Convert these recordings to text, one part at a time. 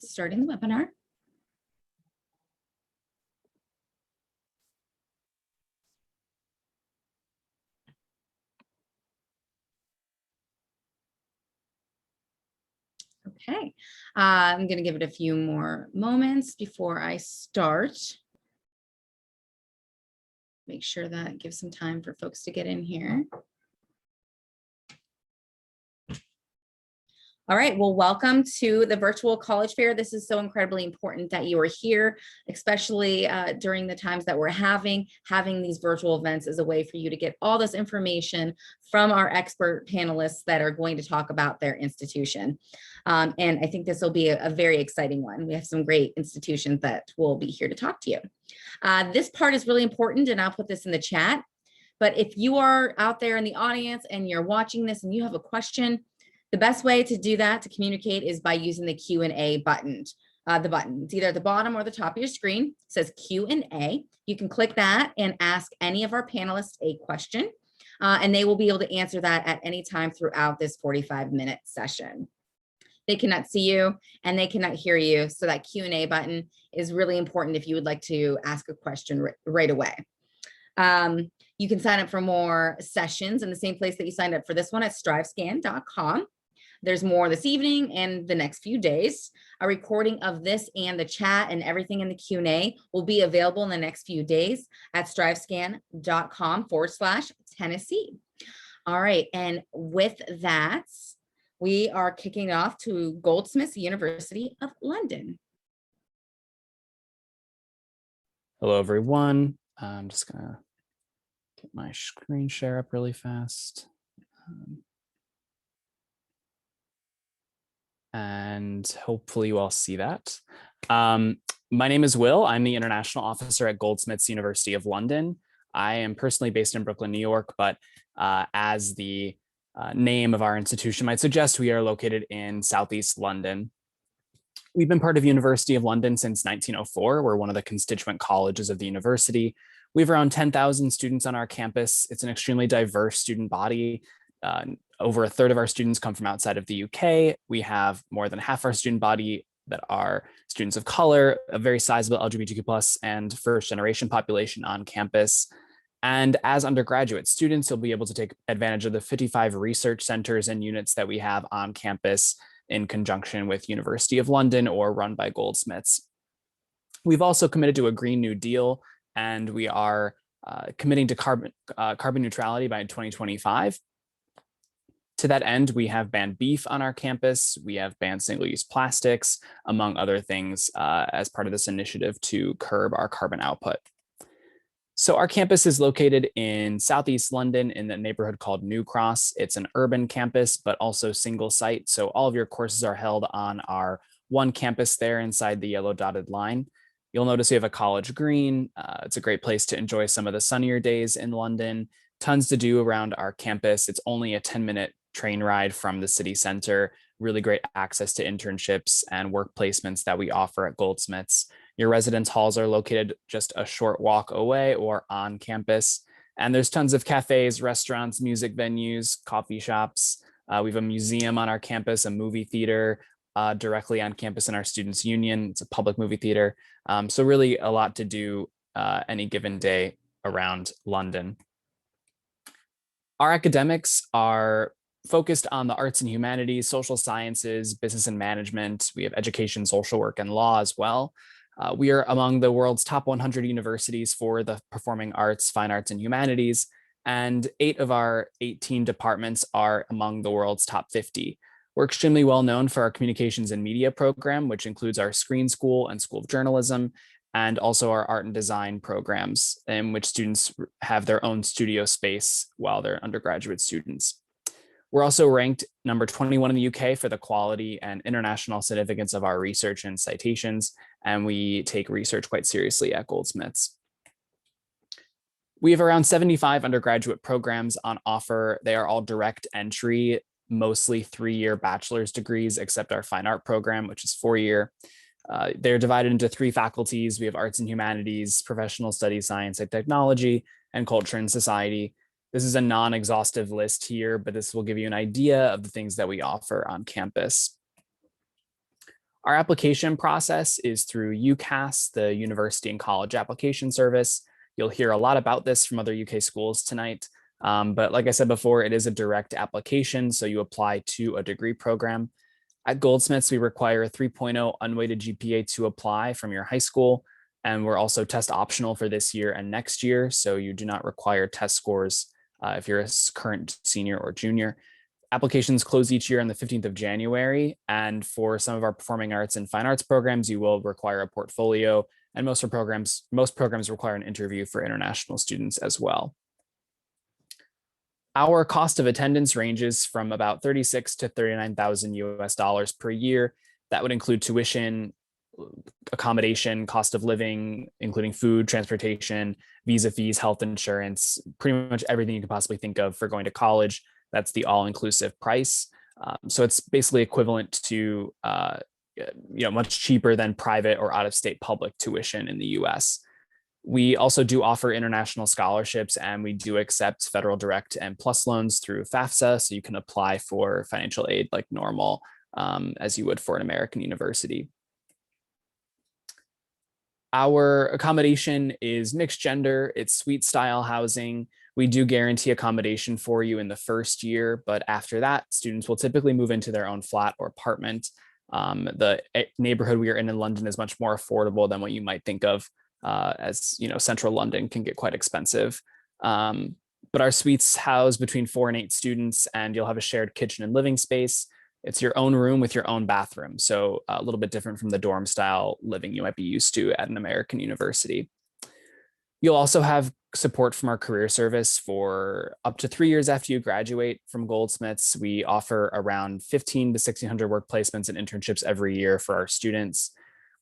Starting the webinar. Okay, I'm going to give it a few more moments before I start. Make sure that gives some time for folks to get in here. All right, well, welcome to the virtual college fair. This is so incredibly important that you are here, especially during the times that we're having these virtual events is a way for you to get all this information from our expert panelists that are going to talk about their institution. And I think this will be a very exciting one. We have some great institutions that will be here to talk to you. This part is really important, and I'll put this in the chat. But if you are out there in the audience and you're watching this and you have a question, the best way to do that, to communicate, is by using the Q&A button. The button, it's either at the bottom or the top of your screen. It says Q&A. You can click that and ask any of our panelists a question, and they will be able to answer that at any time throughout this 45-minute session. They cannot see you and they cannot hear you, so that Q&A button is really important if you would like to ask a question right away. You can sign up for more sessions in the same place that you signed up for this one at strivescan.com. There's more this evening and the next few days. A recording of this and the chat and everything in the Q&A will be available in the next few days at strivescan.com/Tennessee. All right, and with that, we are kicking off to Goldsmiths, University of London. Hello, everyone. I'm just gonna get my screen share up really fast. And hopefully you all see that. My name is Will. I'm the International Officer at Goldsmiths, University of London. I am personally based in Brooklyn, New York, but as the name of our institution might suggest, we are located in Southeast London. We've been part of University of London since 1904. We're one of the constituent colleges of the university. We have around 10,000 students on our campus. It's an extremely diverse student body. Over a third of our students come from outside of the UK. We have more than half our student body that are students of color, a very sizable LGBTQ+ and first generation population on campus. And as undergraduate students, you'll be able to take advantage of the 55 research centers and units that we have on campus in conjunction with University of London or run by Goldsmiths. We've also committed to a Green New Deal, and we are committing to carbon neutrality by 2025. To that end, we have banned beef on our campus. We have banned single-use plastics, among other things, as part of this initiative to curb our carbon output. So our campus is located in Southeast London in the neighborhood called New Cross. It's an urban campus, but also single site. So all of your courses are held on our one campus there inside the yellow dotted line. You'll notice we have a college green. It's a great place to enjoy some of the sunnier days in London. Tons to do around our campus. It's only a 10-minute train ride from the city center, really great access to internships and work placements that we offer at Goldsmiths. Your residence halls are located just a short walk away or on campus. And there's tons of cafes, restaurants, music venues, coffee shops. We have a museum on our campus, a movie theater directly on campus in our Students' Union. It's a public movie theater. So really a lot to do any given day around London. Our academics are focused on the arts and humanities, social sciences, business and management. We have education, social work, and law as well. We are among the world's top 100 universities for the performing arts, fine arts, and humanities, and 8 of our 18 departments are among the world's top 50. We're extremely well known for our communications and media program, which includes our Screen School and School of Journalism, and also our art and design programs, in which students have their own studio space while they're undergraduate students. We're also ranked number 21 in the UK for the quality and international significance of our research and citations, and we take research quite seriously at Goldsmiths. We have around 75 undergraduate programs on offer. They are all direct entry, mostly 3-year bachelor's degrees, except our fine art program, which is 4-year. They're divided into 3 faculties. We have arts and humanities, professional studies, science and technology, and culture and society. This is a non-exhaustive list here, but this will give you an idea of the things that we offer on campus. Our application process is through UCAS, the University and College Application Service. You'll hear a lot about this from other UK schools tonight. But like I said before, it is a direct application, so you apply to a degree program. At Goldsmiths, we require a 3.0 unweighted GPA to apply from your high school, and we're also test optional for this year and next year, so you do not require test scores if you're a current senior or junior. Applications close each year on the 15th of January, and for some of our performing arts and fine arts programs, you will require a portfolio, and most programs require an interview for international students as well. Our cost of attendance ranges from about 36 to 39,000 US dollars per year. That would include tuition, accommodation, cost of living, including food, transportation, visa fees, health insurance, pretty much everything you could possibly think of for going to college. That's the all-inclusive price. So it's basically equivalent to much cheaper than private or out-of-state public tuition in the US. We also do offer international scholarships, and we do accept federal direct and plus loans through FAFSA, so you can apply for financial aid like normal, as you would for an American university. Our accommodation is mixed gender, it's suite style housing. We do guarantee accommodation for you in the first year, but after that, students will typically move into their own flat or apartment. The neighborhood we are in London is much more affordable than what you might think of, as central London can get quite expensive. But our suites house between 4 and 8 students, and you'll have a shared kitchen and living space. It's your own room with your own bathroom, so a little bit different from the dorm style living you might be used to at an American university. You'll also have support from our career service for up to 3 years after you graduate from Goldsmiths. We offer around 15 to 1,600 work placements and internships every year for our students.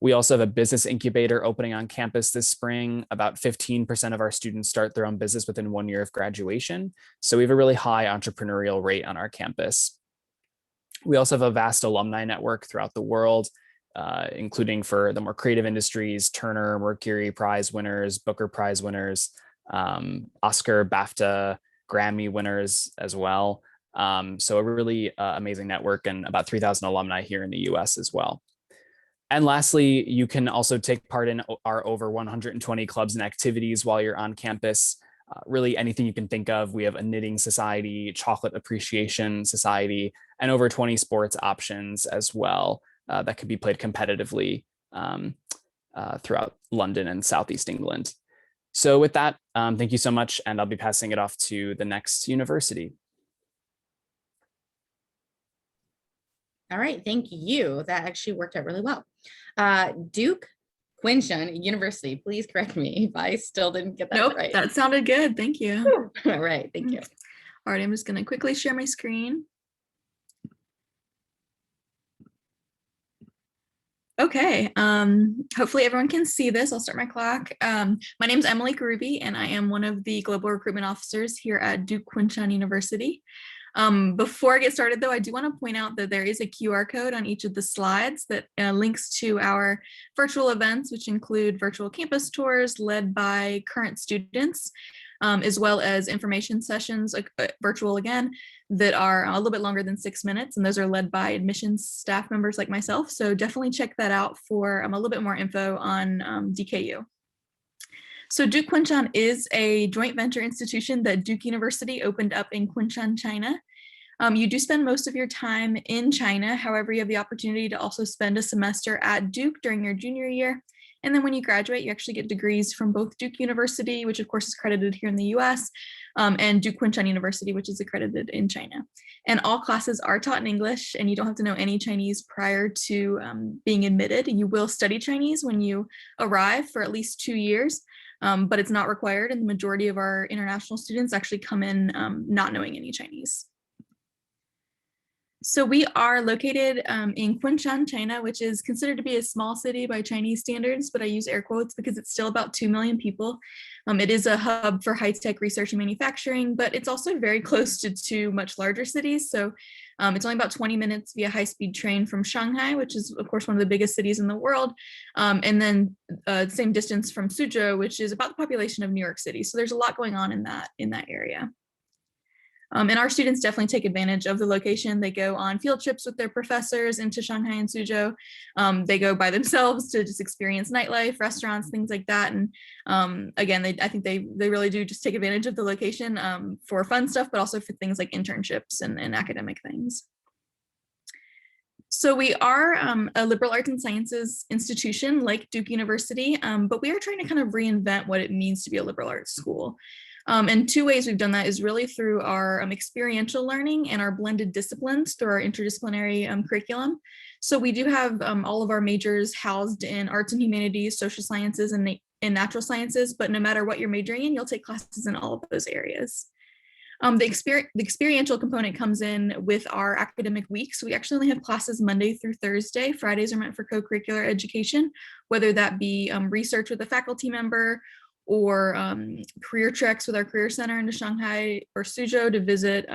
We also have a business incubator opening on campus this spring. About 15% of our students start their own business within 1 year of graduation. So we have a really high entrepreneurial rate on our campus. We also have a vast alumni network throughout the world, including for the more creative industries, Turner, Mercury Prize winners, Booker Prize winners, Oscar, BAFTA, Grammy winners as well. So a really amazing network, and about 3,000 alumni here in the US as well. And lastly, you can also take part in our over 120 clubs and activities while you're on campus. Really anything you can think of. We have a knitting society, chocolate appreciation society, and over 20 sports options as well that could be played competitively throughout London and Southeast England. So with that, thank you so much, and I'll be passing it off to the next university. All right, thank you. That actually worked out really well. Duke Kunshan University, please correct me if I still didn't get that right. That sounded good. Thank you. All right, thank you. All right, I'm just going to quickly share my screen. Okay, hopefully everyone can see this. I'll start my clock. My name is Emily Karubi, and I am one of the global recruitment officers here at Duke Kunshan University. Before I get started, though, I do want to point out that there is a QR code on each of the slides that links to our virtual events, which include virtual campus tours led by current students, as well as information sessions, virtual again, that are a little bit longer than 6 minutes, and those are led by admissions staff members like myself. So definitely check that out for a little bit more info on DKU. So Duke Kunshan is a joint venture institution that Duke University opened up in Kunshan, China. You do spend most of your time in China. However, you have the opportunity to also spend a semester at Duke during your junior year. And then when you graduate, you actually get degrees from both Duke University, which of course is accredited here in the US, and Duke Kunshan University, which is accredited in China. And all classes are taught in English, and you don't have to know any Chinese prior to being admitted. You will study Chinese when you arrive for at least 2 years. But it's not required, and the majority of our international students actually come in not knowing any Chinese. So we are located in Kunshan, China, which is considered to be a small city by Chinese standards, but I use air quotes because it's still about 2 million people. It is a hub for high-tech research and manufacturing, but it's also very close to 2 much larger cities. So it's only about 20 minutes via high-speed train from Shanghai, which is, of course, one of the biggest cities in the world. And then same distance from Suzhou, which is about the population of New York City. So there's a lot going on in that area. And our students definitely take advantage of the location. They go on field trips with their professors into Shanghai and Suzhou. They go by themselves to just experience nightlife, restaurants, things like that. And again, I think they really do just take advantage of the location for fun stuff, but also for things like internships and academic things. So we are a liberal arts and sciences institution like Duke University, but we are trying to kind of reinvent what it means to be a liberal arts school. And two ways we've done that is really through our experiential learning and our blended disciplines through our interdisciplinary curriculum. So we do have all of our majors housed in arts and humanities, social sciences, and natural sciences, but no matter what you're majoring in, you'll take classes in all of those areas. The experiential component comes in with our academic weeks. We actually only have classes Monday through Thursday. Fridays are meant for co-curricular education, whether that be research with a faculty member or career treks with our career center into Shanghai or Suzhou to visit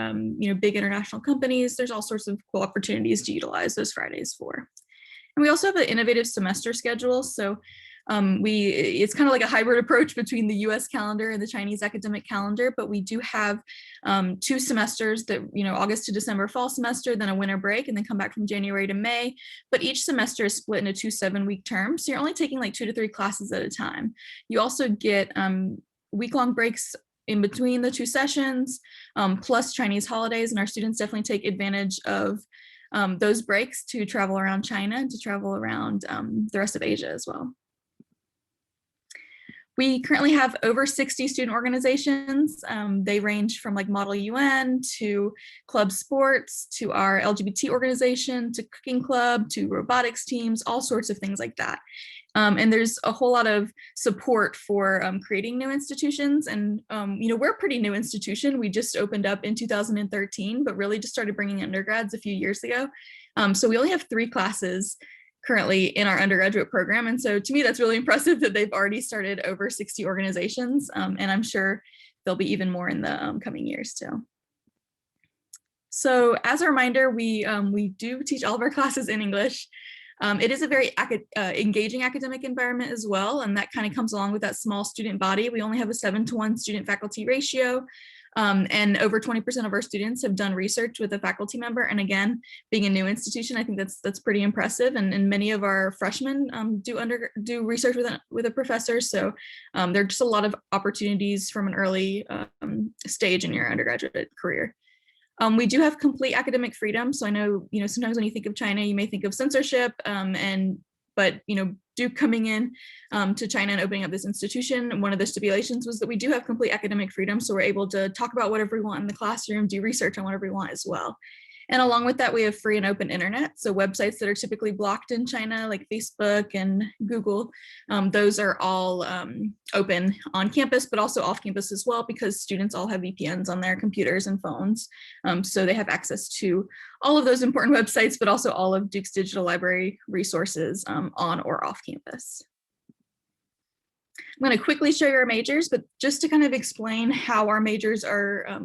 big international companies. There's all sorts of cool opportunities to utilize those Fridays for. And we also have an innovative semester schedule. So it's kind of like a hybrid approach between the US calendar and the Chinese academic calendar, but we do have 2 semesters that, August to December fall semester, then a winter break, and then come back from January to May. But each semester is split into 2 7-week terms. So you're only taking like 2 to 3 classes at a time. You also get week-long breaks in between the 2 sessions, plus Chinese holidays, and our students definitely take advantage of those breaks to travel around China and to travel around the rest of Asia as well. We currently have over 60 student organizations. They range from like Model UN to club sports to our LGBT organization to cooking club to robotics teams, all sorts of things like that. And there's a whole lot of support for creating new institutions. And, we're a pretty new institution. We just opened up in 2013, but really just started bringing undergrads a few years ago. So we only have 3 classes currently in our undergraduate program. And so to me, that's really impressive that they've already started over 60 organizations. And I'm sure there'll be even more in the coming years too. So as a reminder, we do teach all of our classes in English. It is a very engaging academic environment as well. And that kind of comes along with that small student body. We only have a 7-to-1 student faculty ratio. And over 20% of our students have done research with a faculty member. And again, being a new institution, I think that's pretty impressive. And many of our freshmen do research with a professor. So there are just a lot of opportunities from an early stage in your undergraduate career. We do have complete academic freedom. So I know, sometimes when you think of China, you may think of censorship, but Duke coming in to China and opening up this institution, one of the stipulations was that we do have complete academic freedom. So we're able to talk about whatever we want in the classroom, do research on whatever we want as well. And along with that, we have free and open internet. So websites that are typically blocked in China, like Facebook and Google, those are all open on campus, but also off campus as well, because students all have VPNs on their computers and phones. So they have access to all of those important websites, but also all of Duke's digital library resources on or off campus. I'm going to quickly show you our majors, but just to kind of explain how our majors are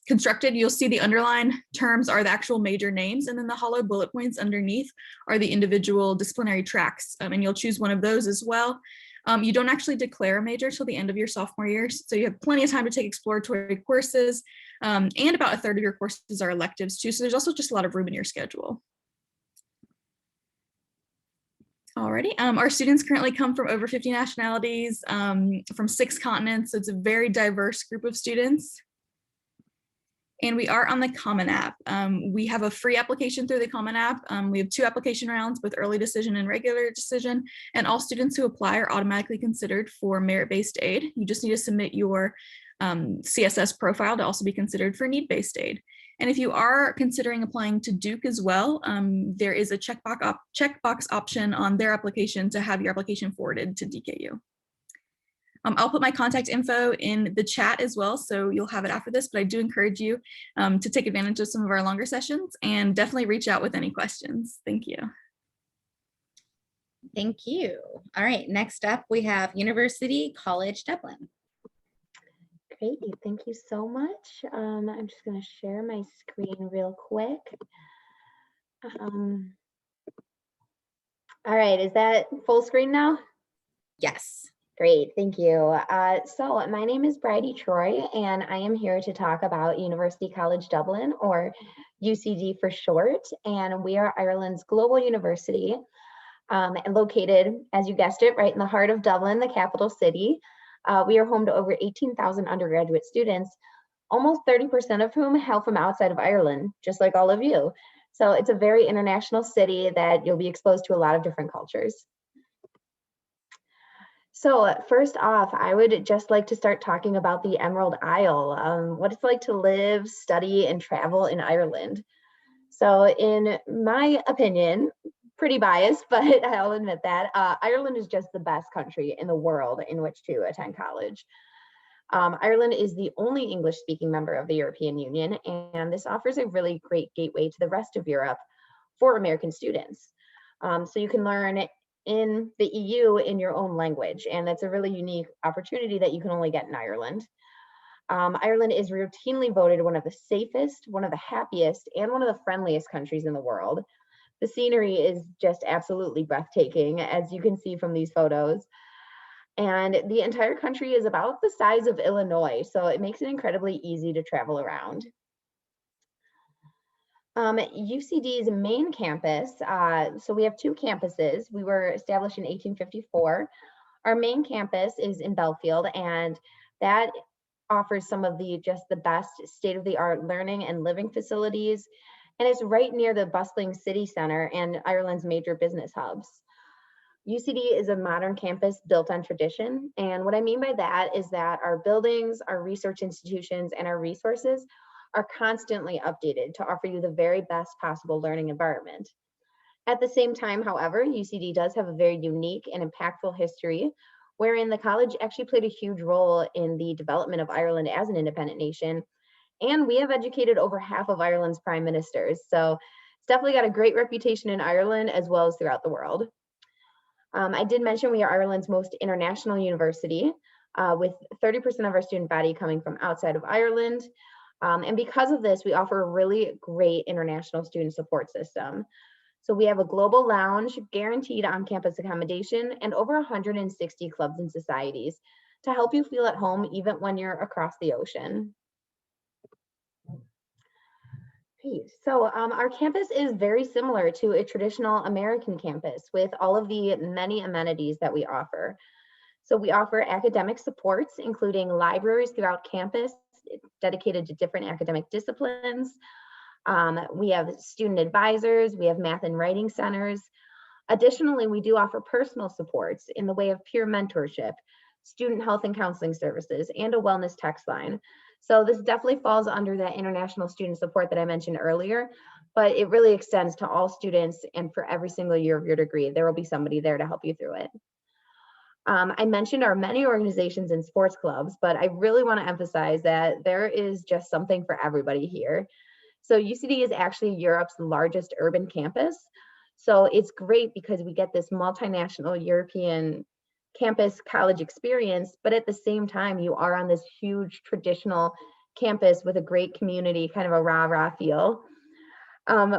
constructed, you'll see the underlined terms are the actual major names, and then the hollow bullet points underneath are the individual disciplinary tracks, and you'll choose one of those as well. You don't actually declare a major till the end of your sophomore year, so you have plenty of time to take exploratory courses, and about 1/3 of your courses are electives too, so there's also just a lot of room in your schedule. Alrighty, our students currently come from over 50 nationalities, from 6 continents, so it's a very diverse group of students. And we are on the Common App. We have a free application through the Common App. We have 2 application rounds with early decision and regular decision, and all students who apply are automatically considered for merit-based aid. You just need to submit your CSS profile to also be considered for need-based aid. And if you are considering applying to Duke as well, there is a checkbox option on their application to have your application forwarded to DKU. I'll put my contact info in the chat as well, so you'll have it after this, but I do encourage you to take advantage of some of our longer sessions and definitely reach out with any questions. Thank you. Thank you. All right, next up we have University College Dublin. Great, thank you so much. I'm just going to share my screen real quick. All right, is that full screen now? Yes. Great, thank you. So my name is Bridie Troy, and I am here to talk about University College Dublin, or UCD for short. And we are Ireland's global university, and located, as you guessed it, right in the heart of Dublin, the capital city. We are home to over 18,000 undergraduate students, almost 30% of whom hail from outside of Ireland, just like all of you. So it's a very international city that you'll be exposed to a lot of different cultures. So first off, I would just like to start talking about the Emerald Isle, what it's like to live, study, and travel in Ireland. So in my opinion, pretty biased, but I'll admit that, Ireland is just the best country in the world in which to attend college. Ireland is the only English-speaking member of the European Union, and this offers a really great gateway to the rest of Europe for American students. So you can learn in the EU in your own language, and that's a really unique opportunity that you can only get in Ireland. Ireland is routinely voted one of the safest, one of the happiest, and one of the friendliest countries in the world. The scenery is just absolutely breathtaking, as you can see from these photos. And the entire country is about the size of Illinois, so it makes it incredibly easy to travel around. UCD's main campus, so we have two campuses. We were established in 1854. Our main campus is in Belfield, and that offers some of the best state-of-the-art learning and living facilities, and it's right near the bustling city center and Ireland's major business hubs. UCD is a modern campus built on tradition, and what I mean by that is that our buildings, our research institutions, and our resources are constantly updated to offer you the very best possible learning environment. At the same time, however, UCD does have a very unique and impactful history, wherein the college actually played a huge role in the development of Ireland as an independent nation, and we have educated over half of Ireland's prime ministers. So it's definitely got a great reputation in Ireland as well as throughout the world. I did mention we are Ireland's most international university, with 30% of our student body coming from outside of Ireland. And because of this, we offer a really great international student support system. So we have a global lounge, guaranteed on-campus accommodation, and over 160 clubs and societies to help you feel at home even when you're across the ocean. So our campus is very similar to a traditional American campus with all of the many amenities that we offer. So we offer academic supports, including libraries throughout campus dedicated to different academic disciplines. We have student advisors, we have math and writing centers. Additionally, we do offer personal supports in the way of peer mentorship, student health and counseling services, and a wellness text line. So this definitely falls under that international student support that I mentioned earlier, but it really extends to all students, and for every single year of your degree, there will be somebody there to help you through it. I mentioned our many organizations and sports clubs, but I really want to emphasize that there is just something for everybody here. So UCD is actually Europe's largest urban campus. So it's great because we get this multinational European campus college experience, but at the same time, you are on this huge traditional campus with a great community, kind of a rah-rah feel.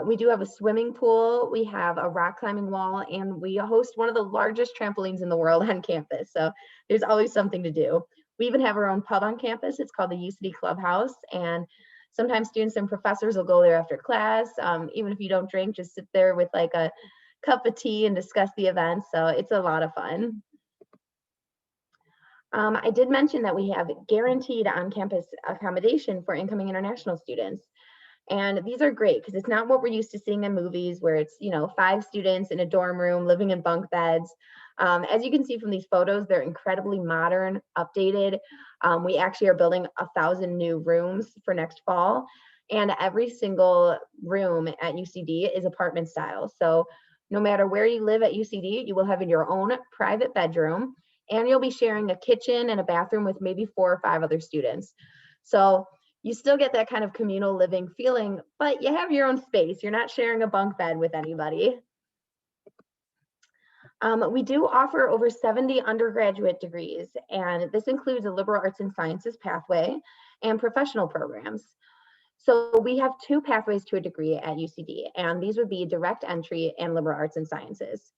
We do have a swimming pool, we have a rock climbing wall, and we host one of the largest trampolines in the world on campus. So there's always something to do. We even have our own pub on campus. It's called the UCD Clubhouse, and sometimes students and professors will go there after class. Even if you don't drink, just sit there with like a cup of tea and discuss the event. So it's a lot of fun. I did mention that we have guaranteed on-campus accommodation for incoming international students. And these are great because it's not what we're used to seeing in movies where it's, 5 students in a dorm room living in bunk beds. As you can see from these photos, they're incredibly modern, updated. We actually are building 1,000 new rooms for next fall. And every single room at UCD is apartment style. So no matter where you live at UCD, you will have your own private bedroom, and you'll be sharing a kitchen and a bathroom with maybe 4 or 5 other students. So you still get that kind of communal living feeling, but you have your own space. You're not sharing a bunk bed with anybody. We do offer over 70 undergraduate degrees, and this includes a liberal arts and sciences pathway and professional programs. So we have 2 pathways to a degree at UCD, and these would be direct entry and liberal arts and sciences.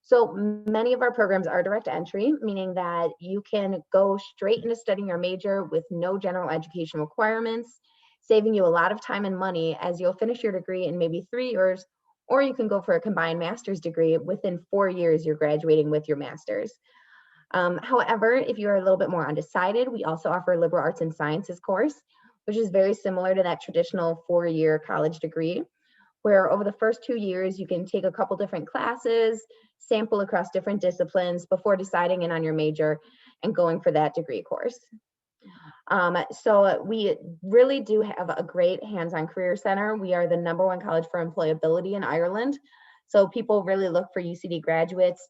So many of our programs are direct entry, meaning that you can go straight into studying your major with no general education requirements, saving you a lot of time and money as you'll finish your degree in maybe 3 years, or you can go for a combined master's degree. Within 4 years, you're graduating with your master's. However, if you're a little bit more undecided, we also offer a liberal arts and sciences course, which is very similar to that traditional 4-year college degree, where over the first 2 years, you can take a couple different classes, sample across different disciplines before deciding in on your major and going for that degree course. So we really do have a great hands-on career center. We are the #1 college for employability in Ireland. So people really look for UCD graduates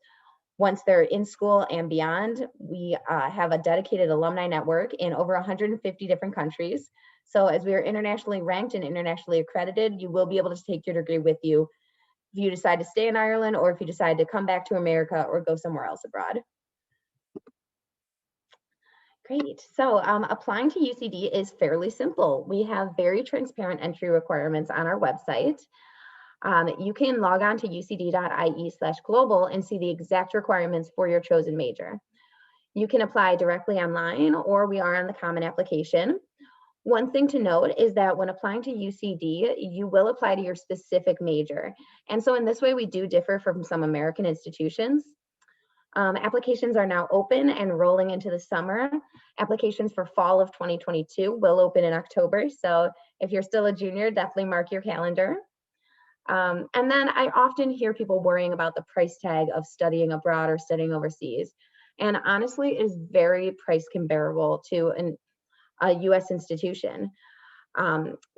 once they're in school and beyond. We have a dedicated alumni network in over 150 different countries. So as we are internationally ranked and internationally accredited, you will be able to take your degree with you if you decide to stay in Ireland or if you decide to come back to America or go somewhere else abroad. Great. So applying to UCD is fairly simple. We have very transparent entry requirements on our website. You can log on to ucd.ie/global and see the exact requirements for your chosen major. You can apply directly online, or we are on the Common Application. One thing to note is that when applying to UCD, you will apply to your specific major. And so in this way, we do differ from some American institutions. Applications are now open and rolling into the summer. Applications for fall of 2022 will open in October. So if you're still a junior, definitely mark your calendar. And then I often hear people worrying about the price tag of studying abroad or studying overseas. And honestly, it is very price comparable to a US institution.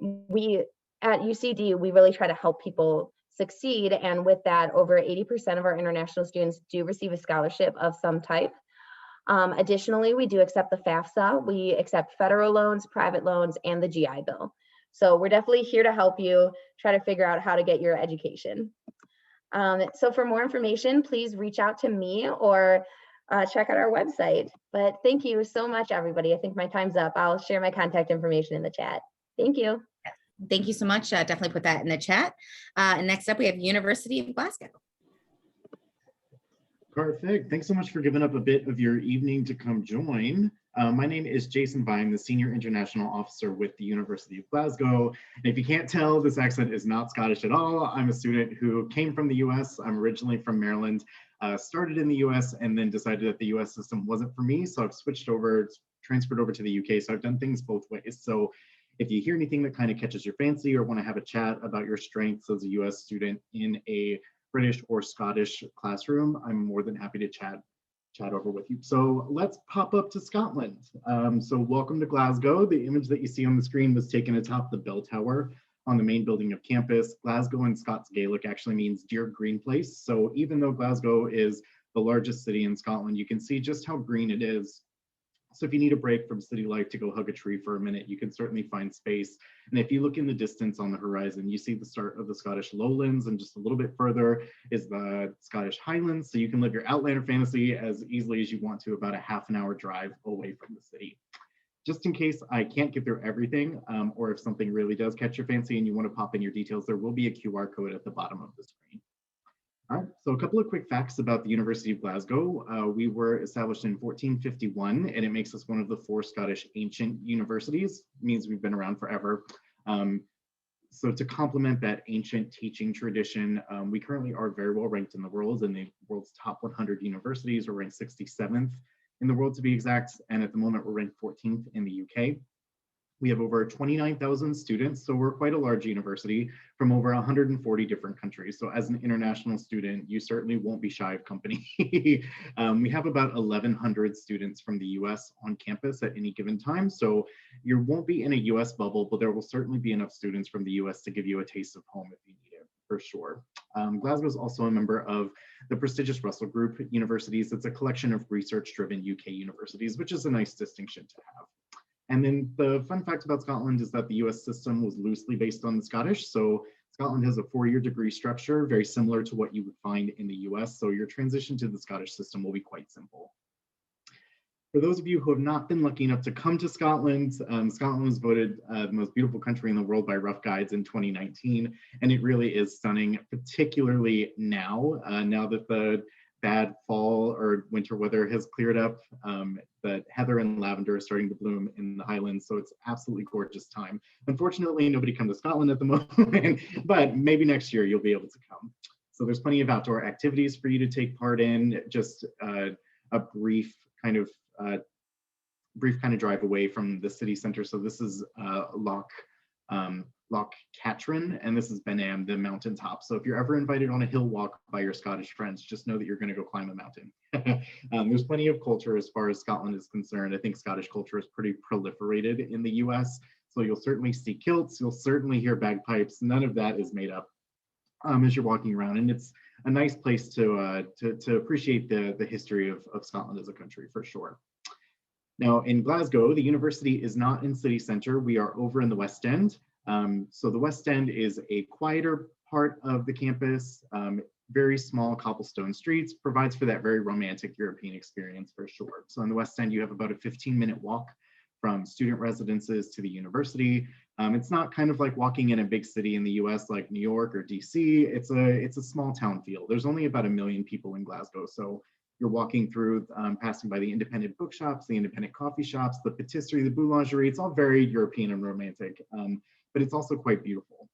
We at UCD, we really try to help people succeed. And with that, over 80% of our international students do receive a scholarship of some type. Additionally, we do accept the FAFSA. We accept federal loans, private loans, and the GI Bill. So we're definitely here to help you try to figure out how to get your education. So for more information, please reach out to me or check out our website. But thank you so much, everybody. I think my time's up. I'll share my contact information in the chat. Thank you. Thank you so much. Definitely put that in the chat. And next up, we have University of Glasgow. Perfect. Thanks so much for giving up a bit of your evening to come join. My name is Jason Vine, the Senior International Officer with the University of Glasgow. And if you can't tell, this accent is not Scottish at all. I'm a student who came from the US. I'm originally from Maryland, started in the US, and then decided that the US system wasn't for me. So I've switched over, transferred over to the UK. So I've done things both ways. So if you hear anything that kind of catches your fancy or want to have a chat about your strengths as a US student in a British or Scottish classroom, I'm more than happy to chat over with you. So let's pop up to Scotland. So welcome to Glasgow. The image that you see on the screen was taken atop the bell tower on the main building of campus. Glasgow in Scots Gaelic actually means dear green place. So even though Glasgow is the largest city in Scotland, you can see just how green it is. So if you need a break from city life to go hug a tree for a minute, you can certainly find space. And if you look in the distance on the horizon, you see the start of the Scottish lowlands, and just a little bit further is the Scottish Highlands. So you can live your Outlander fantasy as easily as you want to, about a half-an-hour drive away from the city. Just in case I can't get through everything, or if something really does catch your fancy and you want to pop in your details, there will be a QR code at the bottom of the screen. All right, so a couple of quick facts about the University of Glasgow. We were established in 1451, and it makes us one of the 4 Scottish ancient universities. It means we've been around forever. So to complement that ancient teaching tradition, we currently are very well ranked in the world. In the world's top 100 universities, we're ranked 67th in the world to be exact, and at the moment we're ranked 14th in the UK. We have over 29,000 students, so we're quite a large university from over 140 different countries. So as an international student, you certainly won't be shy of company. We have about 1,100 students from the US on campus at any given time. So you won't be in a US bubble, but there will certainly be enough students from the US to give you a taste of home if you need it, for sure. Glasgow is also a member of the prestigious Russell Group universities. It's a collection of research-driven UK universities, which is a nice distinction to have. And then the fun fact about Scotland is that the US system was loosely based on the Scottish. So Scotland has a 4-year degree structure, very similar to what you would find in the US. So your transition to the Scottish system will be quite simple. For those of you who have not been lucky enough to come to Scotland, Scotland was voted the most beautiful country in the world by Rough Guides in 2019. And it really is stunning, particularly now, now that the bad fall or winter weather has cleared up. But heather and lavender are starting to bloom in the Highlands, so it's absolutely gorgeous time. Unfortunately, nobody come to Scotland at the moment, but maybe next year you'll be able to come. So there's plenty of outdoor activities for you to take part in. Just a brief kind of drive away from the city center. So this is Loch Katrine, and this is Benam, the mountaintop. So if you're ever invited on a hill walk by your Scottish friends, just know that you're going to go climb a mountain. There's plenty of culture as far as Scotland is concerned. I think Scottish culture is pretty proliferated in the US. So you'll certainly see kilts, you'll certainly hear bagpipes. None of that is made up as you're walking around. And it's a nice place to appreciate the history of Scotland as a country, for sure. Now in Glasgow, the university is not in city center. We are over in the West End. So the West End is a quieter part of the campus, very small cobblestone streets, provides for that very romantic European experience for sure. So in the West End, you have about a 15-minute walk from student residences to the university. It's not kind of like walking in a big city in the US like New York or DC. It's a small town feel. There's only about 1 million people in Glasgow. So you're walking through, passing by the independent bookshops, the independent coffee shops, the patisserie, the boulangerie. It's all very European and romantic. But it's also quite beautiful.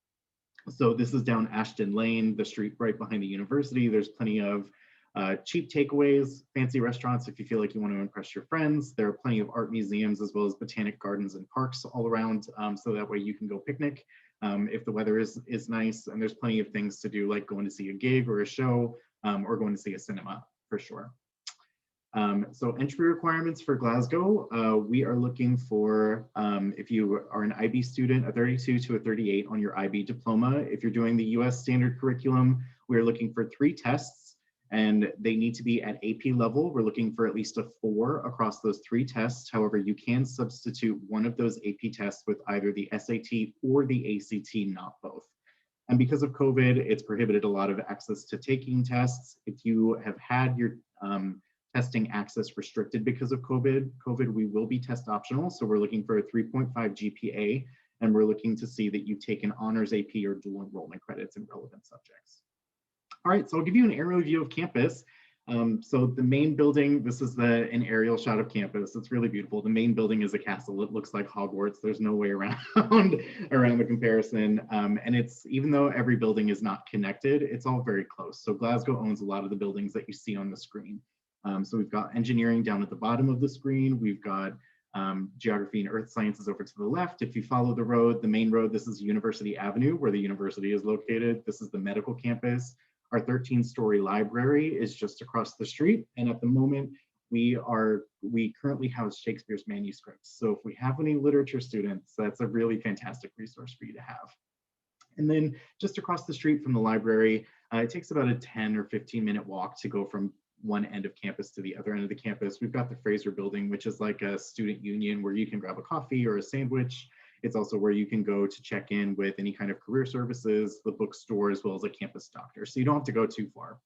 So this is down Ashton Lane, the street right behind the university. There's plenty of cheap takeaways, fancy restaurants if you feel like you want to impress your friends. There are plenty of art museums as well as botanic gardens and parks all around, so that way you can go picnic if the weather is nice. And there's plenty of things to do, like going to see a gig or a show, or going to see a cinema for sure. So entry requirements for Glasgow, we are looking for, if you are an IB student, a 32 to a 38 on your IB diploma. If you're doing the US standard curriculum, we're looking for 3 tests and they need to be at AP level. We're looking for at least a 4 across those 3 tests. However, you can substitute one of those AP tests with either the SAT or the ACT, not both. And because of COVID, it's prohibited a lot of access to taking tests. If you have had your testing access restricted because of COVID, we will be test optional. So we're looking for a 3.5 GPA, and we're looking to see that you've taken honors AP or dual enrollment credits in relevant subjects. All right, so I'll give you an aerial view of campus. So the main building, this is an aerial shot of campus. It's really beautiful. The main building is a castle. It looks like Hogwarts. There's no way around the comparison. And it's, even though every building is not connected, it's all very close. So Glasgow owns a lot of the buildings that you see on the screen. So we've got engineering down at the bottom of the screen. We've got geography and earth sciences over to the left. If you follow the road, the main road, this is University Avenue, where the university is located. This is the medical campus. Our 13-story library is just across the street. And at the moment, we currently house Shakespeare's manuscripts. So if we have any literature students, that's a really fantastic resource for you to have. And then just across the street from the library, it takes about a 10 or 15-minute walk to go from one end of campus to the other end of the campus. We've got the Fraser building, which is like a student union where you can grab a coffee or a sandwich. It's also where you can go to check in with any kind of career services, the bookstore, as well as a campus doctor. So you don't have to go too far.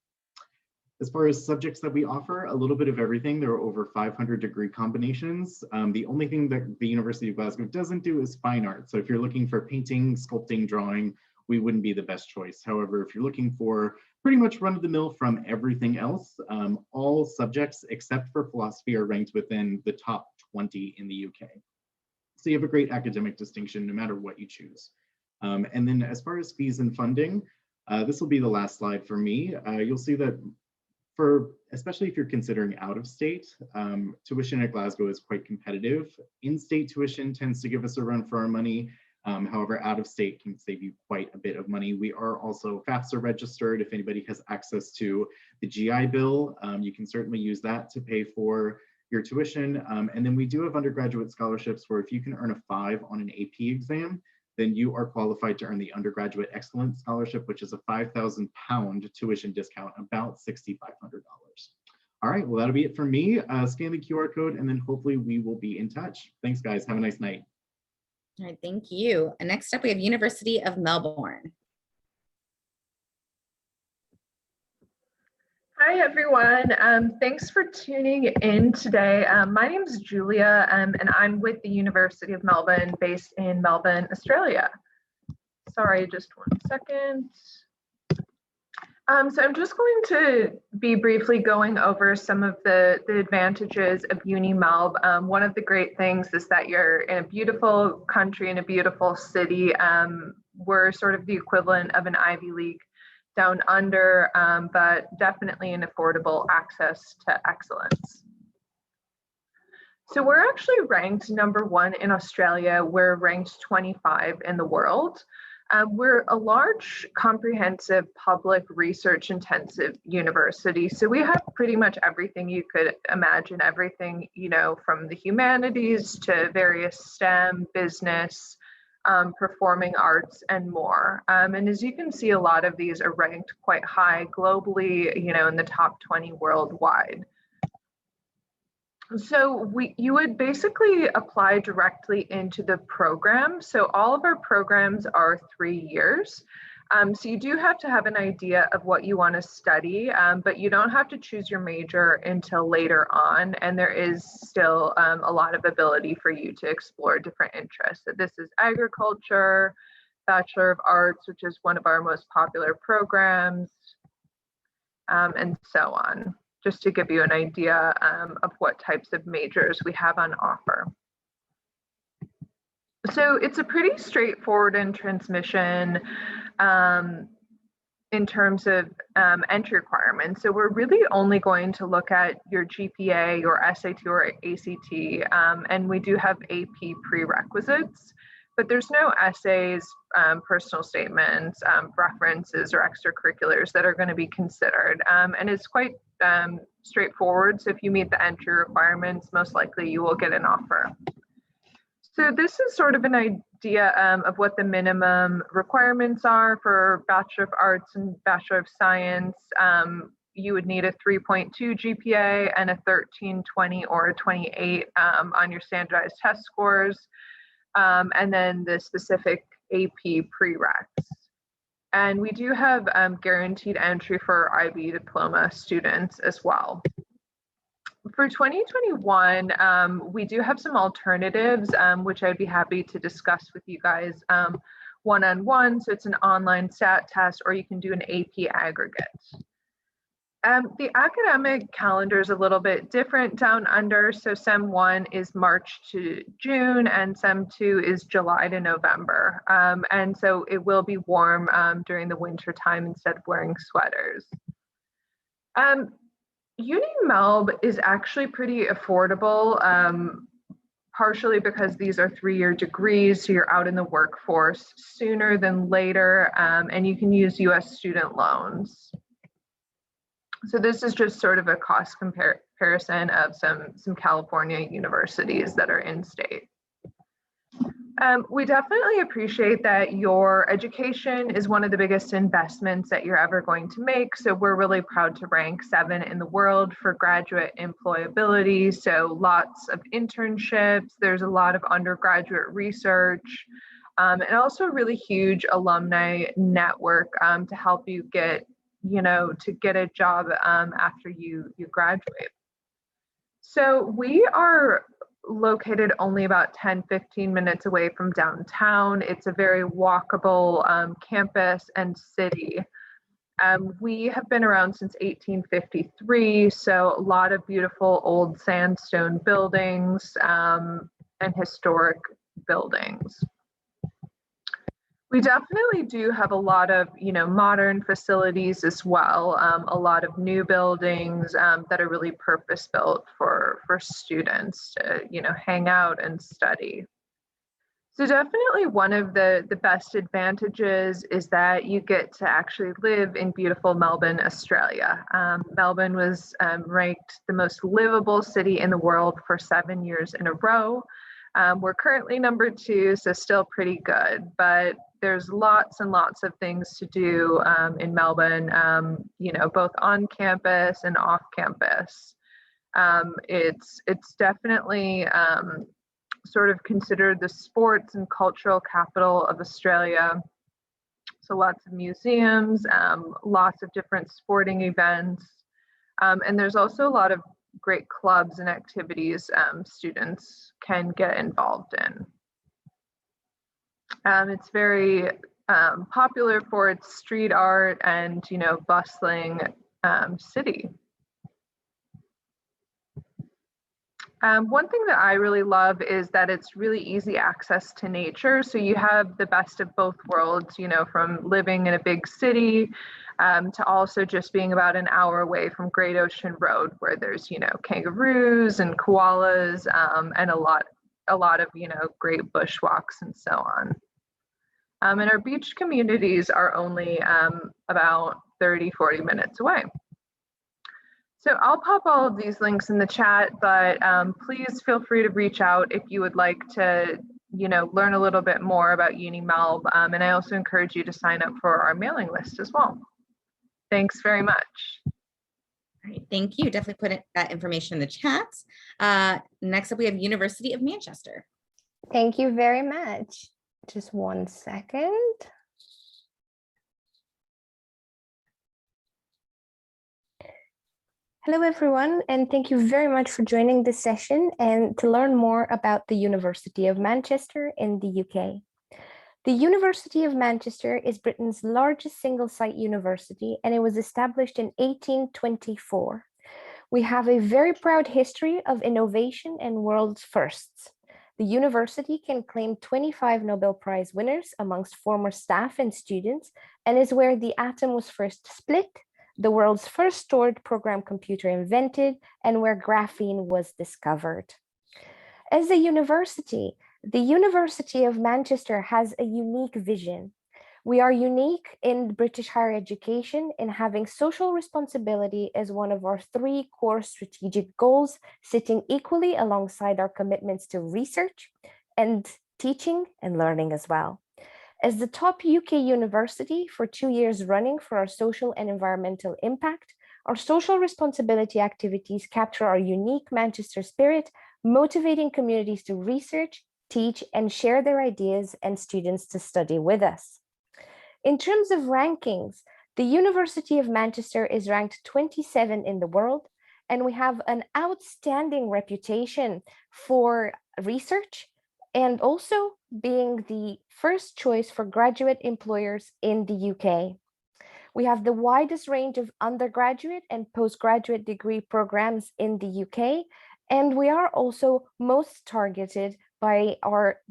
As far as subjects that we offer, a little bit of everything. There are over 500 degree combinations. The only thing that the University of Glasgow doesn't do is fine art. So if you're looking for painting, sculpting, drawing, we wouldn't be the best choice. However, if you're looking for pretty much run-of-the-mill from everything else, all subjects except for philosophy are ranked within the top 20 in the UK. So you have a great academic distinction no matter what you choose. And then as far as fees and funding, this will be the last slide for me. You'll see that especially if you're considering out of state, tuition at Glasgow is quite competitive. In-state tuition tends to give us a run for our money. However, out of state can save you quite a bit of money. We are also FAFSA registered. If anybody has access to the GI Bill, you can certainly use that to pay for your tuition. And then we do have undergraduate scholarships where if you can earn a 5 on an AP exam, then you are qualified to earn the Undergraduate Excellence Scholarship, which is a £5,000 tuition discount, about $6,500. All right, well, that'll be it for me. Scan the QR code, and then hopefully we will be in touch. Thanks, guys. Have a nice night. All right, thank you. And next up, we have University of Melbourne. Hi, everyone. Thanks for tuning in today. My name is Julia, and I'm with the University of Melbourne, based in Melbourne, Australia. Sorry, just one second. So I'm just going to be briefly going over some of the advantages of UniMelb. One of the great things is that you're in a beautiful country, in a beautiful city. We're sort of the equivalent of an Ivy League down under, but definitely an affordable access to excellence. So we're actually ranked #1 in Australia. We're ranked 25 in the world. We're a large, comprehensive, public, research-intensive university. So we have pretty much everything you could imagine, everything, you know, from the humanities to various STEM, business, performing arts, and more. And as you can see, a lot of these are ranked quite high globally, you know, in the top 20 worldwide. So you would basically apply directly into the program. So all of our programs are 3 years. So you do have to have an idea of what you want to study, but you don't have to choose your major until later on. And there is still a lot of ability for you to explore different interests. So this is agriculture, Bachelor of Arts, which is one of our most popular programs, and so on, just to give you an idea of what types of majors we have on offer. So it's a pretty straightforward in transmission in terms of entry requirements. So we're really only going to look at your GPA, your SAT or ACT, and we do have AP prerequisites, but there's no essays, personal statements, references, or extracurriculars that are going to be considered. And it's quite straightforward. So if you meet the entry requirements, most likely you will get an offer. So this is sort of an idea of what the minimum requirements are for Bachelor of Arts and Bachelor of Science. You would need a 3.2 GPA and a 13, 20, or a 28 on your standardized test scores. And then the specific AP prereqs. And we do have guaranteed entry for IB diploma students as well. For 2021, we do have some alternatives, which I'd be happy to discuss with you guys one-on-one. So it's an online SAT test, or you can do an AP aggregate. The academic calendar is a little bit different down under. So SEM 1 is March to June, and SEM 2 is July to November. And so it will be warm during the winter time instead of wearing sweaters. UniMelb is actually pretty affordable, partially because these are 3-year degrees, so you're out in the workforce sooner than later, and you can use US student loans. So this is just sort of a cost comparison of some California universities that are in state. We definitely appreciate that your education is one of the biggest investments that you're ever going to make. So we're really proud to rank 7 in the world for graduate employability. So lots of internships, there's a lot of undergraduate research, and also a really huge alumni network to help you get, to get a job after you graduate. So we are located only about 10-15 minutes away from downtown. It's a very walkable campus and city. We have been around since 1853, so a lot of beautiful old sandstone buildings and historic buildings. We definitely do have a lot of, modern facilities as well. A lot of new buildings that are really purpose-built for students to, hang out and study. So definitely one of the best advantages is that you get to actually live in beautiful Melbourne, Australia. Melbourne was ranked the most livable city in the world for 7 years in a row. We're currently #2, so still pretty good, but there's lots and lots of things to do in Melbourne, both on campus and off campus. It's definitely sort of considered the sports and cultural capital of Australia. So lots of museums, lots of different sporting events, and there's also a lot of great clubs and activities students can get involved in. It's very popular for its street art and, bustling city. One thing that I really love is that it's really easy access to nature. So you have the best of both worlds, from living in a big city to also just being about an hour away from Great Ocean Road, where there's, kangaroos and koalas and a lot of, great bushwalks and so on. And our beach communities are only about 30-40 minutes away. So I'll pop all of these links in the chat, but please feel free to reach out if you would like to, learn a little bit more about UniMelb. And I also encourage you to sign up for our mailing list as well. Thanks very much. All right, thank you. Definitely put that information in the chat. Next up, we have University of Manchester. Thank you very much. Just 1 second. Hello, everyone, and thank you very much for joining this session and to learn more about the University of Manchester in the UK. The University of Manchester is Britain's largest single-site university, and it was established in 1824. We have a very proud history of innovation and world's firsts. The university can claim 25 Nobel Prize winners amongst former staff and students, and is where the atom was first split, the world's first stored program computer invented, and where graphene was discovered. As a university, the University of Manchester has a unique vision. We are unique in British higher education in having social responsibility as one of our 3 core strategic goals, sitting equally alongside our commitments to research and teaching and learning as well. As the top UK university for 2 years running for our social and environmental impact, our social responsibility activities capture our unique Manchester spirit, motivating communities to research, teach, and share their ideas and students to study with us. In terms of rankings, the University of Manchester is ranked 27 in the world, and we have an outstanding reputation for research and also being the first choice for graduate employers in the UK. We have the widest range of undergraduate and postgraduate degree programs in the UK, and we are also most targeted by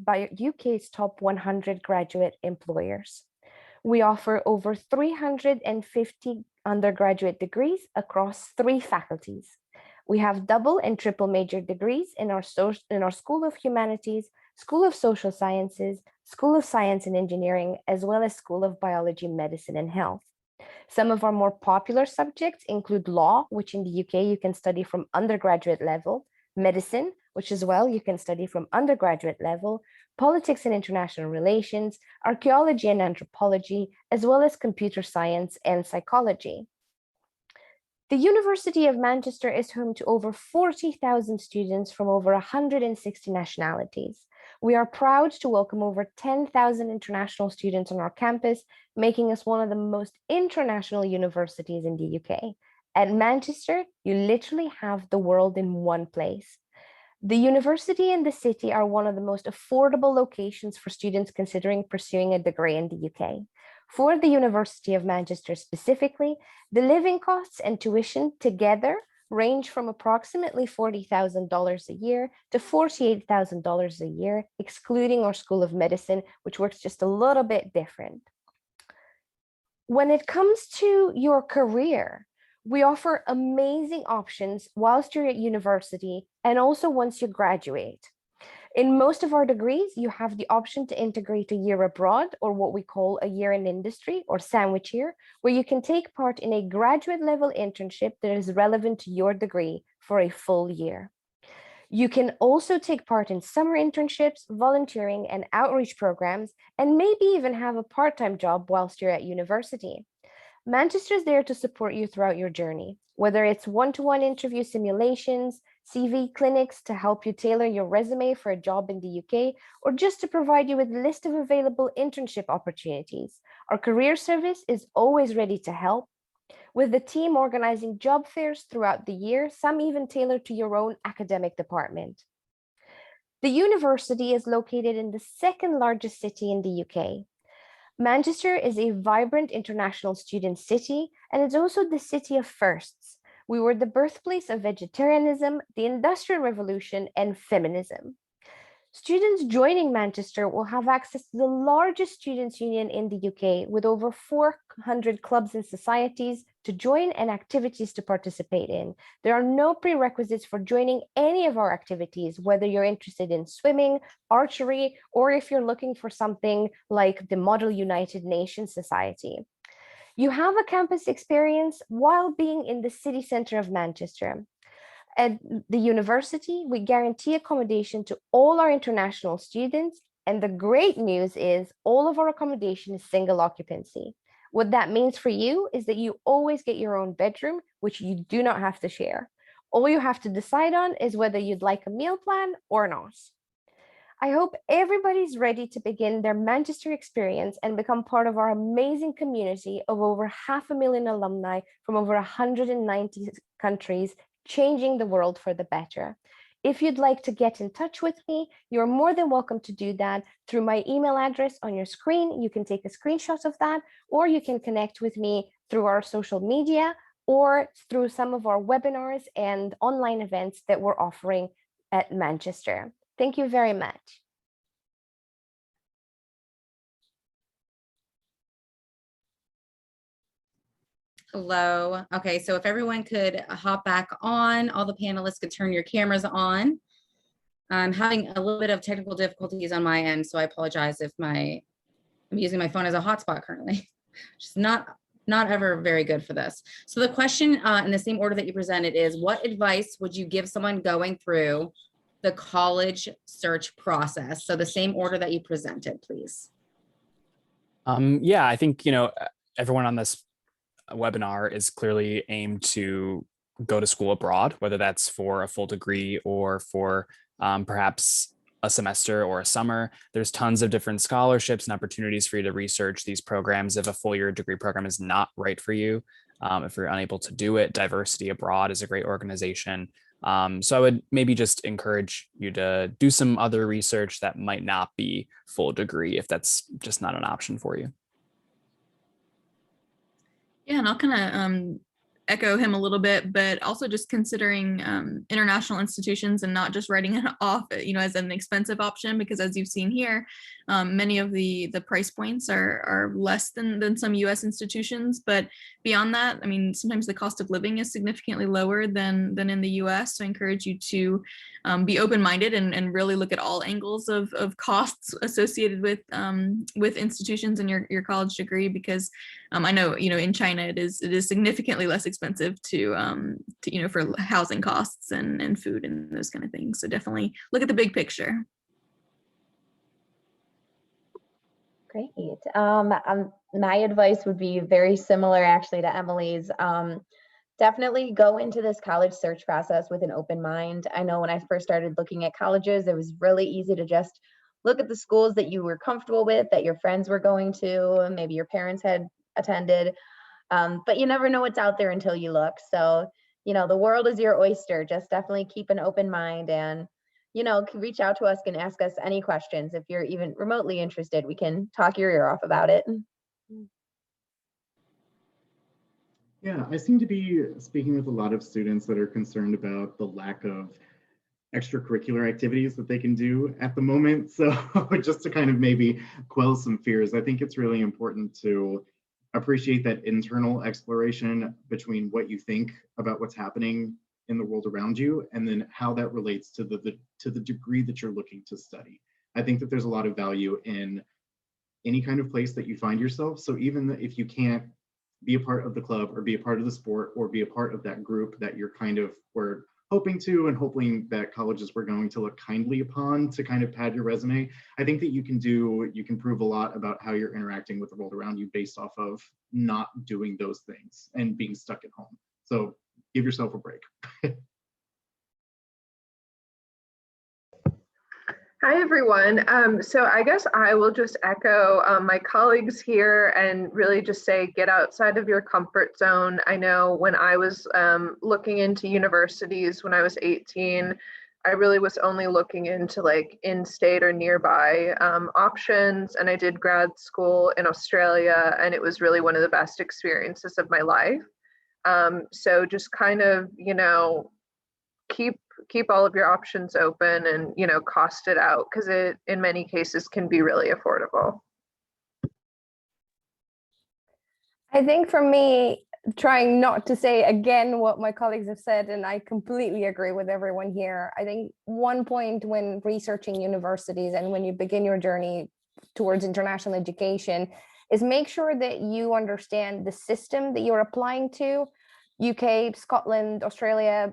UK's top 100 graduate employers. We offer over 350 undergraduate degrees across 3 faculties. We have double and triple major degrees in our School of Humanities, School of Social Sciences, School of Science and Engineering, as well as School of Biology, Medicine and Health. Some of our more popular subjects include law, which in the UK you can study from undergraduate level, medicine, which as well you can study from undergraduate level, politics and international relations, archaeology and anthropology, as well as computer science and psychology. The University of Manchester is home to over 40,000 students from over 160 nationalities. We are proud to welcome over 10,000 international students on our campus, making us one of the most international universities in the UK. At Manchester, you literally have the world in one place. The university and the city are one of the most affordable locations for students considering pursuing a degree in the UK. For the University of Manchester specifically, the living costs and tuition together range from approximately $40,000 a year to $48,000 a year, excluding our School of Medicine, which works just a little bit different. When it comes to your career, we offer amazing options whilst you're at university and also once you graduate. In most of our degrees, you have the option to integrate a year abroad, or what we call a year in industry or sandwich year, where you can take part in a graduate level internship that is relevant to your degree for a full year. You can also take part in summer internships, volunteering and outreach programs, and maybe even have a part-time job whilst you're at university. Manchester is there to support you throughout your journey, whether it's one-to-one interview simulations, CV clinics to help you tailor your resume for a job in the UK, or just to provide you with a list of available internship opportunities. Our career service is always ready to help, with the team organizing job fairs throughout the year, some even tailored to your own academic department. The university is located in the second largest city in the UK. Manchester is a vibrant international student city, and it's also the city of firsts. We were the birthplace of vegetarianism, the Industrial Revolution, and feminism. Students joining Manchester will have access to the largest students' union in the UK, with over 400 clubs and societies to join and activities to participate in. There are no prerequisites for joining any of our activities, whether you're interested in swimming, archery, or if you're looking for something like the Model United Nations Society. You have a campus experience while being in the city centre of Manchester. At the university, we guarantee accommodation to all our international students. And the great news is all of our accommodation is single occupancy. What that means for you is that you always get your own bedroom, which you do not have to share. All you have to decide on is whether you'd like a meal plan or not. I hope everybody's ready to begin their Manchester experience and become part of our amazing community of over 500,000 alumni from over 190 countries, changing the world for the better. If you'd like to get in touch with me, you're more than welcome to do that through my email address on your screen. You can take a screenshot of that, or you can connect with me through our social media or through some of our webinars and online events that we're offering at Manchester. Thank you very much. Hello. Okay, so if everyone could hop back on, all the panelists could turn your cameras on. I'm having a little bit of technical difficulties on my end, so I apologize if I'm using my phone as a hotspot currently. Just not ever very good for this. So the question in the same order that you presented is, what advice would you give someone going through the college search process? So the same order that you presented, please. Yeah, I think, everyone on this webinar is clearly aimed to go to school abroad, whether that's for a full degree or for perhaps a semester or a summer. There's tons of different scholarships and opportunities for you to research these programs. If a full year degree program is not right for you, if you're unable to do it, Diversity Abroad is a great organization. So I would maybe just encourage you to do some other research that might not be full degree if that's just not an option for you. Yeah, and I'll kind of echo him a little bit, but also just considering international institutions and not just writing it off, as an expensive option, because as you've seen here, many of the price points are less than some US institutions. But beyond that, I mean, sometimes the cost of living is significantly lower than in the US. So I encourage you to be open-minded and really look at all angles of costs associated with institutions in your college degree, because I know, in China, it is significantly less expensive to for housing costs and food and those kind of things. So definitely look at the big picture. Great. My advice would be very similar actually to Emily's. Definitely go into this college search process with an open mind. I know when I first started looking at colleges, it was really easy to just look at the schools that you were comfortable with, that your friends were going to, maybe your parents had attended, but you never know what's out there until you look. So, the world is your oyster. Just definitely keep an open mind and, reach out to us and ask us any questions. If you're even remotely interested, we can talk your ear off about it. Yeah, I seem to be speaking with a lot of students that are concerned about the lack of extracurricular activities that they can do at the moment. So just to kind of maybe quell some fears, I think it's really important to appreciate that internal exploration between what you think about what's happening in the world around you, and then how that relates to the degree that you're looking to study. I think that there's a lot of value in any kind of place that you find yourself. So even if you can't be a part of the club or be a part of the sport or be a part of that group that you're kind of were hoping to, and hoping that colleges were going to look kindly upon to kind of pad your resume, I think that you can prove a lot about how you're interacting with the world around you based off of not doing those things and being stuck at home. So give yourself a break. Hi, everyone. So I guess I will just echo my colleagues here and really just say, get outside of your comfort zone. I know when I was looking into universities when I was 18, I really was only looking into like in-state or nearby options. And I did grad school in Australia, and it was really one of the best experiences of my life. So just kind of, keep all of your options open and, cost it out, because it in many cases can be really affordable. I think for me, trying not to say again what my colleagues have said, and I completely agree with everyone here. I think one point when researching universities and when you begin your journey towards international education is make sure that you understand the system that you're applying to. UK, Scotland, Australia,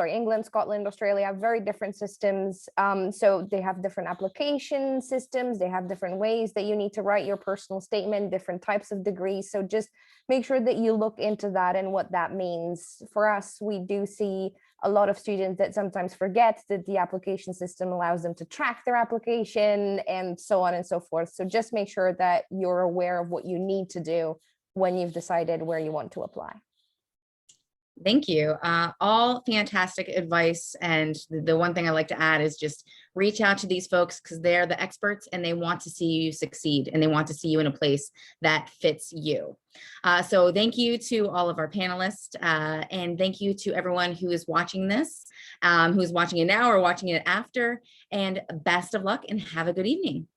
England, Scotland, Australia, very different systems. So they have different application systems. They have different ways that you need to write your personal statement, different types of degrees. So just make sure that you look into that and what that means. For us, we do see a lot of students that sometimes forget that the application system allows them to track their application and so on and so forth. So just make sure that you're aware of what you need to do when you've decided where you want to apply. Thank you. All fantastic advice. And the one thing I like to add is just reach out to these folks, because they're the experts and they want to see you succeed, and they want to see you in a place that fits you. So thank you to all of our panelists, and thank you to everyone who is watching this, who's watching it now or watching it after, and best of luck and have a good evening.